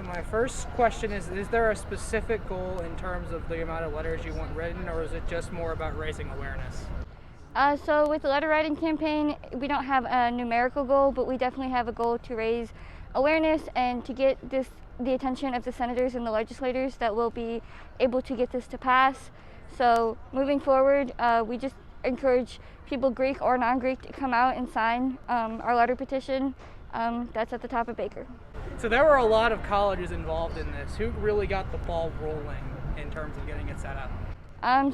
My first question is there a specific goal in terms of the amount of letters you want written, or is it just more about raising awareness? So with the letter writing campaign, we don't have a numerical goal, but we definitely have a goal to raise awareness and to get the attention of the senators and the legislators that will be able to get this to pass. So moving forward, we just encourage people, Greek or non-Greek, to come out and sign our letter petition that's at the top of Baker. So there were a lot of colleges involved in this. Who really got the ball rolling in terms of getting it set up?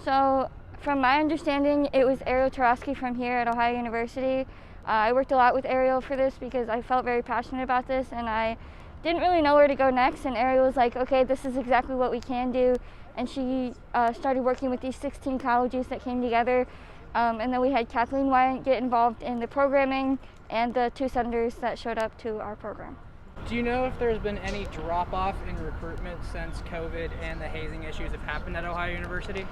So from my understanding, it was Ariel Tarosky from here at Ohio University. I worked a lot with Ariel for this because I felt very passionate about this, and I didn't really know where to go next, and Ariel was like, okay, this is exactly what we can do, and she started working with these 16 colleges that came together, and then we had Kathleen Wyant get involved in the programming and the 2 senators that showed up to our program. Do you know if there's been any drop-off in recruitment since COVID and the hazing issues have happened at Ohio University?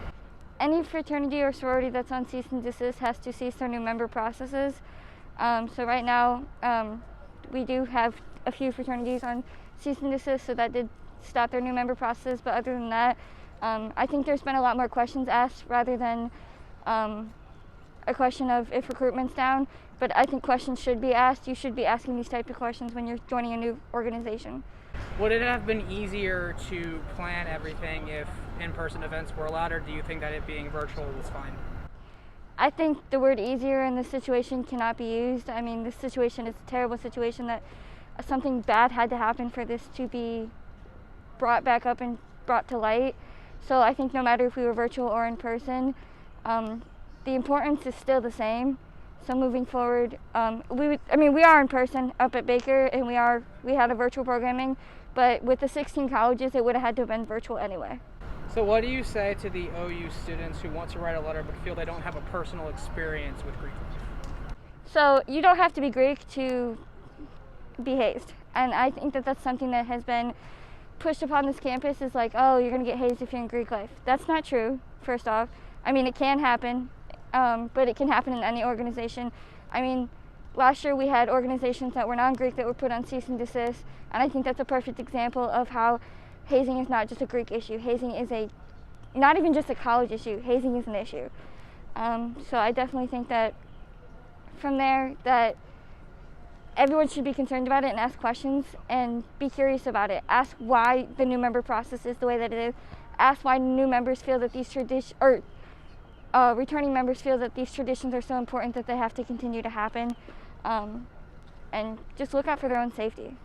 Any fraternity or sorority that's on cease and desist has to cease their new member processes. So right now, we do have a few fraternities on cease and desist, so that did stop their new member process. But other than that, I think there's been a lot more questions asked rather than a question of if recruitment's down. But I think questions should be asked. You should be asking these types of questions when you're joining a new organization. Would it have been easier to plan everything if in-person events were allowed, or do you think that it being virtual was fine? I think the word easier in this situation cannot be used. I mean, this situation is a terrible situation that something bad had to happen for this to be brought back up and brought to light. So I think no matter if we were virtual or in person, the importance is still the same. So moving forward, we are in person up at Baker, and we had a virtual programming, but with the 16 colleges, it would have had to have been virtual anyway. So what do you say to the OU students who want to write a letter but feel they don't have a personal experience with Greek life? So you don't have to be Greek to be hazed, and I think that that's something that has been pushed upon this campus, is like, oh, you're going to get hazed if you're in Greek life. That's not true, first off. I mean, it can happen, but it can happen in any organization. I mean, last year we had organizations that were non-Greek that were put on cease and desist, and I think that's a perfect example of how hazing is not just a Greek issue. Hazing is not even just a college issue. Hazing is an issue. So I definitely think that from there that everyone should be concerned about it and ask questions and be curious about it. Ask why the new member process is the way that it is. Ask why new members feel that these returning members feel that these traditions are so important that they have to continue to happen. And just look out for their own safety.